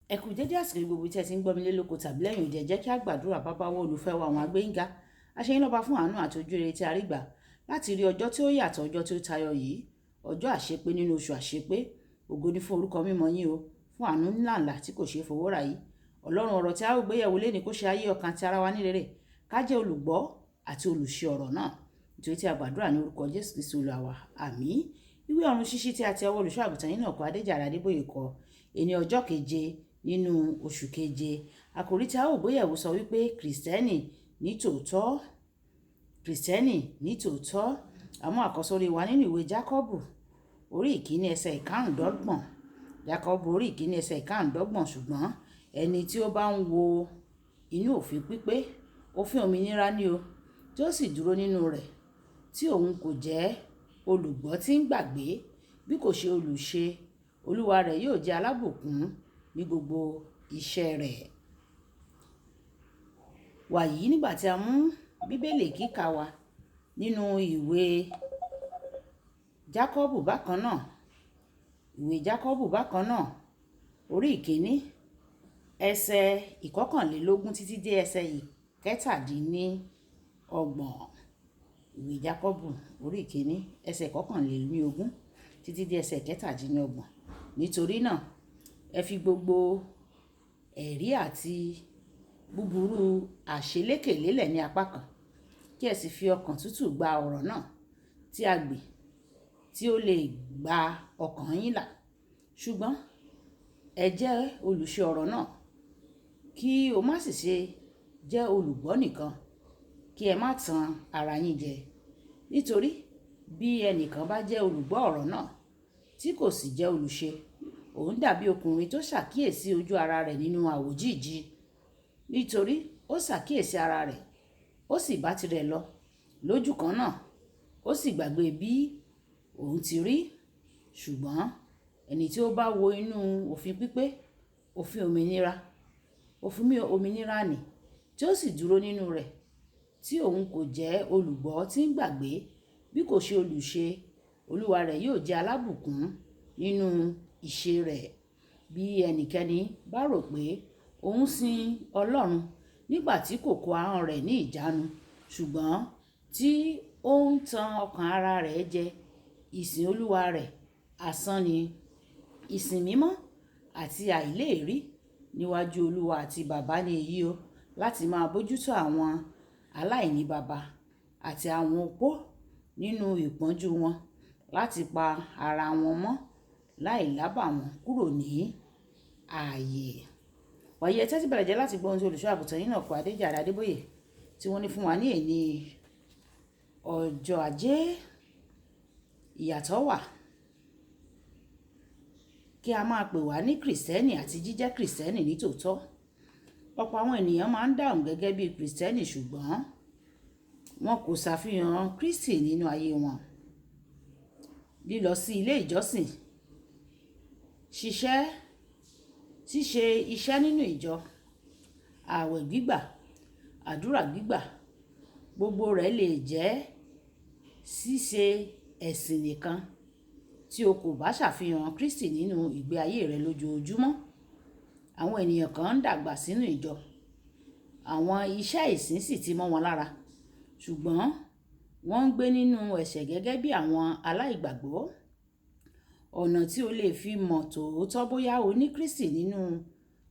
Ẹ kú dédé àsìkò gbogbo tí ẹ ti ń gbọ́ mi lé lóko tàbí lẹ́yìn òde, jẹ́ kí a gbàdúrà. Bàbá wa olùfẹ́ wa àwọn agbẹ́yìnká, aṣẹ́yìn lọ́ba fún àánú àti ojú rere tí a rí gbà láti rí ọjọ́ tí ó yàtọ̀, ọjọ́ tí ó tayọ yìí, ọjọ́ àṣepé nínú oṣù àṣepé. Ògo ni fún orúkọ mímọ́ yín o, fún àánú ńláńlá tí kò ṣeé fowó rà yìí. Ọlọ́run, ọ̀rọ̀ tí a ó gbéyẹ̀wò lénìí kó ṣe ayé ọkàn àti ara wa ní rere, ká jẹ́ olùgbọ́ àti olùṣe ọ̀rọ̀ náà, nítorí tí a gbàdúrà ní orúkọ Jésù Kristi Olúwa wa. Àmín. Ìwé ọ̀run ṣíṣí tí a ti ọwọ́ olùṣọ́ àgùntàn yín náà kọ Adéjàre Adébóyè kọ, èní ọjọ́ keje nínú oṣù keje. Àkòrí tí a ó gbéyẹ̀wò sọ wípé Kristẹni ní tòótọ́. Kristẹni ní tòótọ́. Àwọn àkọsórí wa nínú ìwé Jákọ́bù orí ìkíní ẹsẹ̀ ìkarùndọ́gbọ̀n. Jákọ́bù orí ìkíní ẹsẹ̀ ìkarùndọ́gbọ̀n. Ṣùgbọ́n ẹni tí ó bá ń wo inú òfin pípé, òfin òmìnira ni o, tí ó sì dúró nínú rẹ̀, tí òun kò jẹ́ olùgbọ́ tí ń gbàgbé, bí kò ṣe olùṣe, olúwa rẹ̀ yóò jẹ́ alábùkún ní gbogbo iṣẹ́ rẹ̀. Wàyí, nígbà tí a mú bíbélì kíkà wa nínú ìwé Jákọ́bù bákan náà, ìwé Jákọ́bù bákan náà orí ìkíní ẹsẹ̀ ìkọkànlélógún títí dé ẹsẹ̀ ìkẹtàdínlọ́gbọ̀n. Ìwé Jákọ́bù orí ìkíní ẹsẹ̀ ìkọkànlélógún títí dé ẹsẹ̀ ìkẹtàdínlọ́gbọ̀n. Nítorí náà, ẹ fi gbogbo ẹ̀rí àti búburú àṣelékè lélẹ̀ ní apá kan, kí ẹ sì fi ọkàn tútù gba ọ̀rọ̀ náà tí a gbè, tí ó lè gba ọkàn yín là. Ṣùgbọ́n ẹ jẹ́ olùṣe ọ̀rọ̀ náà, kí o má sì ṣe jẹ́ olùgbọ́ nìkan, kí ẹ má tan ara yín jẹ. Nítorí bí ẹnìkan bá jẹ́ olùgbọ́ ọ̀rọ̀ náà tí kò sì jẹ́ olùṣe, òun dàbí ọkùnrin tó ṣàkíyèsí ojú ara rẹ̀ nínú àwòjíji. Nítorí ó ṣàkíyèsí ara rẹ̀, ó sì bá tirẹ̀ lọ lójú kan náà, ó sì gbàgbé bí òun ti rí. Ṣùgbọ́n ẹni tí ó bá wo inú òfin pípé, òfin òmìnira nì, tí ó sì dúró nínú rẹ̀, tí òun kò jẹ́ olùgbọ́ tí ń gbàgbé, bí kò ṣe olùṣe, olúwa rẹ̀ yóò jẹ́ alábùkún nínú ìṣe rẹ̀. Bí ẹnikẹ́ni bá rò pé òun sin Ọlọ́run nígbà tí kò kó ahọ́n rẹ̀ ní ìjánu, ṣùgbọ́n tí ó ń tan ọkàn ara rẹ̀ jẹ, ìsìn olúwa rẹ̀ asán ni. Ìsìn mímọ́ àti àìléèrí níwájú olúwa àti bàbá ni èyí o, láti máa bójútó àwọn aláìní baba àti àwọn opó nínú ìpọ́njú wọn, láti pa ara wọn mọ́ láìlábàwọ́n kúrò ní ààyè. Wàyí, ẹ tẹ́tí bẹ̀rẹ̀ jẹ́ láti gbọ́ ohun tí olùṣọ́ àgùntàn yín náà kọ Adéjàre Adébóyè tí wọ́n ní fún wa ní èní ọjọ́ ajé. Ìyàtọ̀ wà kí a máa pè wá ní Kristẹni àti jíjẹ́ Kristẹni ní tòótọ́. Ọ̀pọ̀ àwọn ènìyàn máa ń dáhùn gẹ́gẹ́ bí Kristẹni, ṣùgbọ́n wọn kò ṣàfihàn Kristi nínú ayé wọn. Lílọ sí ilé ìjọsìn, ṣíṣe iṣẹ́ nínú ìjọ, ààwẹ̀ gbígbà, àdúrà gbígbà, gbogbo rẹ̀ lè jẹ́ ṣíṣe ẹ̀sìn nìkan tí o kò bá ṣàfihàn Kristi nínú ìgbé ayé rẹ lójoojúmọ́. Àwọn ènìyàn kan ń dàgbà sínú ìjọ, àwọn iṣẹ́ ìsìn sì ti mọ́ wọn lára, ṣùgbọ́n wọ́n ń gbé nínú ẹ̀ṣẹ̀ gẹ́gẹ́ bí àwọn aláìgbàgbọ́. Ọ̀nà tí o lè fi mọ̀ tòótọ́ bóyá o ní Kristi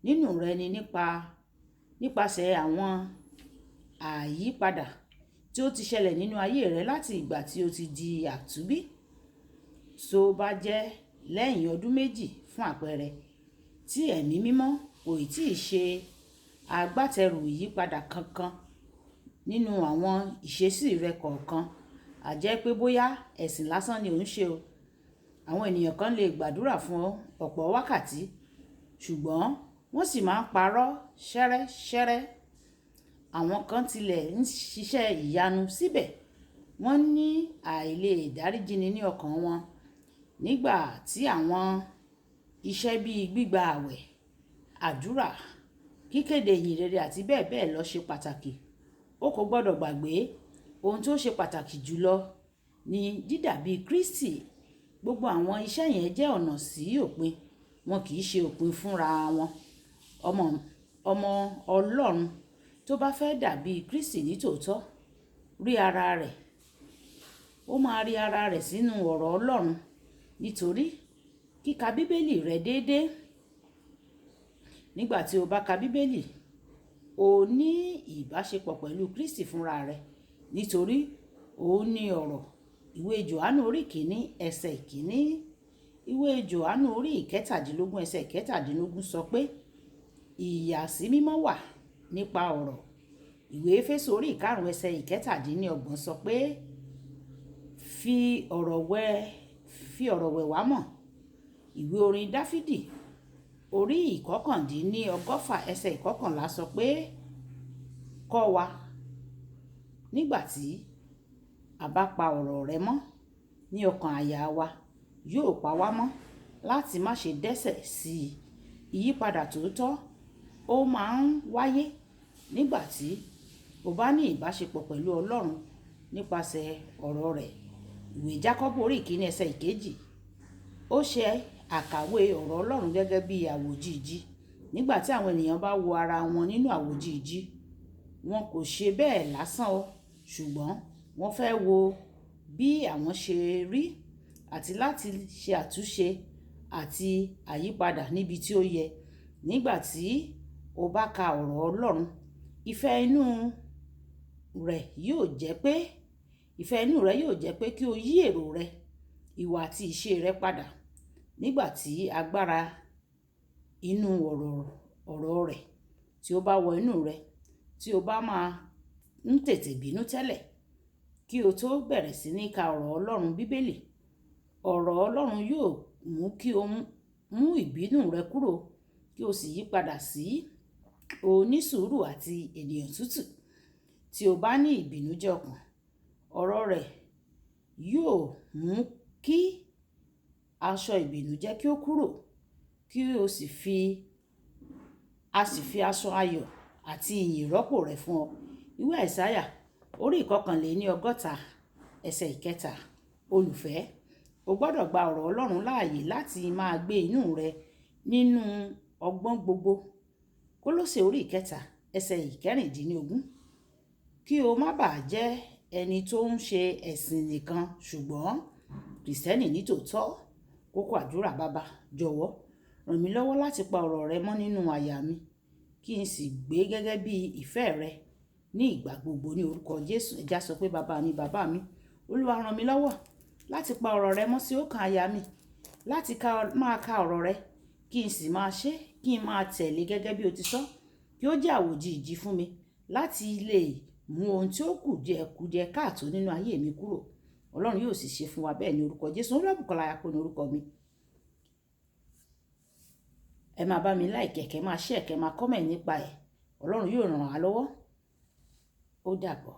nínú rẹ ni nípasẹ̀ àwọn àyípadà tí ó ti ṣẹlẹ̀ nínú ayé rẹ láti ìgbà tí o ti di àtúnbí. Tó bá jẹ́ lẹ́yìn ọdún méjì fún àpẹẹrẹ, tí ẹ̀mí mímọ́ kò tí ì ṣe agbátẹrù ìyípadà kankan nínú àwọn ìṣesí rẹ kọ̀ọ̀kan, a jẹ́ pé bóyá ẹ̀sìn lásán ni ò ń ṣe o. Àwọn ènìyàn kan lè gbàdúrà fún ọ̀pọ̀ wákàtí, ṣùgbọ́n wọ́n sì máa ń parọ́ ṣẹ́rẹ́ṣẹ́rẹ́. Àwọn kan tilẹ̀ ń ṣiṣẹ́ ìyanu, síbẹ̀ wọ́n ní àìlè dáríjini ní ọkàn wọn. Nígbà tí àwọn iṣẹ́ bíi gbígba àwẹ̀, àdúrà, kíkéde ìyìn rere àti bẹ́ẹ̀ bẹ́ẹ̀ lọ ṣe pàtàkì, o kò gbọdọ̀ gbàgbé ohun tó ṣe pàtàkì jùlọ ni dídàbí Kristi. Gbogbo àwọn iṣẹ́ yẹn jẹ́ ọ̀nà sí òpin, wọn kì í ṣe òpin fúnra wọn. ọmọ ọmọ Ọlọ́run tó bá fẹ́ dàbí Kristi ní tòótọ́ rí ara rẹ̀, ó máa rí ara rẹ̀ sínú ọ̀rọ̀ Ọlọ́run. Nítorí kíka Bíbélì rẹ déédéé, nígbà tí o bá ka Bíbélì, o ní ìbáṣepọ̀ pẹ̀lú Kristi fúnra rẹ̀, nítorí òun ní ọ̀rọ̀. Ìwé Jòhánù orí kìíní ẹsẹ̀ ìkíní, ìwé Jòhánù orí ìkẹtàdínlógún ẹsẹ̀ ìkẹtàdínlógún sọ pé ìyàsímímọ́ wà nípa ọ̀rọ̀. Ìwé Éfésù orí ìkarùn ẹsẹ̀ ìkẹtàdínlọ́gbọ̀n sọ pé fi ọ̀rọ̀ wẹ̀ wá mọ̀. Ìwé orin Dáfídì orí ìkọkàndínlọ́gọ́fà ẹsẹ̀ ìkọkànlá sọ pé kọ́ wa nígbà tí a bá pa ọ̀rọ̀ rẹ mọ́ ní ọkàn àyà wa, yóò pa wá mọ́ láti má ṣe dẹ́ṣẹ̀ sí i. Ìyípadà tòótọ́ ó máa ń wáyé nígbà tí o bá ní ìbáṣepọ̀ pẹ̀lú Ọlọ́run nípasẹ̀ ọ̀rọ̀ rẹ̀. Ìwé Jákọ́bù orí ìkíní ẹsẹ̀ ìkejì, ó ṣe àkàwé ọ̀rọ̀ Ọlọ́run gẹ́gẹ́ bí àwòjíji. Nígbà tí àwọn ènìyàn bá wo ara wọn nínú àwòjíji, wọn kò ṣe bẹ́ẹ̀ lásán o, ṣùgbọ́n wọ́n fẹ́ wo bí àwọn ṣe rí àti láti ṣe àtúnṣe àti àyípadà níbi tí ó yẹ. Nígbà tí o bá ka ọ̀rọ̀ Ọlọ́run, ìfẹ́ inú rẹ̀ yóò jẹ́ pé kí o yí èrò rẹ, ìwà àti ìṣe rẹ padà. Nígbà tí agbára inú ọ̀rọ̀ rẹ̀ tí ó bá wọ inú rẹ, tí o bá máa ń tètè bínú tẹ́lẹ̀ kí o tó bẹ̀rẹ̀ sí ní ka ọ̀rọ̀ Ọlọ́run Bíbélì, ọ̀rọ̀ Ọlọ́run yóò mú kí o mú ìbínú rẹ kúrò, kí o sì yí padà sí onísùúrù àti ènìyàn tútù. Tí o bá ní ìbìnújẹ́ ọkàn, ọ̀rọ̀ rẹ̀ yóò mú kí aṣọ ìbìnújẹ́ kí ó kúrò, kí o sì fi aṣọ ayọ̀ àti ìyìn rọ́pò rẹ̀ fún ọ. Ìwé Àìsáyà orí ìkọkànléníọgọ́ta ẹsẹ̀ ìkẹta. Olùfẹ́, o gbọ́dọ̀ gba ọ̀rọ̀ Ọlọ́run láàyè láti máa gbé inú rẹ nínú ọgbọ́n gbogbo. Kólósè orí ìkẹta ẹsẹ̀ ìkẹrìndínlógún. Kí o má bàa jẹ́ ẹni tó ń ṣe ẹ̀sìn nìkan ṣùgbọ́n Kristẹni ní tòótọ́. Kókó àdúrà: Baba, jọ̀wọ́ ràn mí lọ́wọ́ láti pa ọ̀rọ̀ rẹ mọ́ nínú àyà mi, kí n sì gbé gẹ́gẹ́ bí ìfẹ́ rẹ ní ìgbà gbogbo, ní orúkọ Jésù. Ẹ já sọ pé bàbá mi, Olúwa ràn mí lọ́wọ́ láti pa ọ̀rọ̀ rẹ mọ́ sí ọkàn àyà mi, láti máa ka ọ̀rọ̀ rẹ, kí n sì máa ṣe, kí n máa tẹ̀lé gẹ́gẹ́ bí o ti sọ, kí ó jẹ́ àwòjíji fún mi láti lè mú ohun tí ó kùdìẹ̀ káàtó nínú ayé mi kúrò. Ọlọ́run yóò sì ṣe fún wa bẹ́ẹ̀ ní orúkọ Jésù. Olúwàbùkọ́lá Ayápọ̀ ní orúkọ mi. Ẹ máa bá mi like, kẹ́ máa share, kẹ́ máa comment nípa ẹ̀. Ọlọ́run yóò ràn wá lọ́wọ́. Ó dàbọ̀.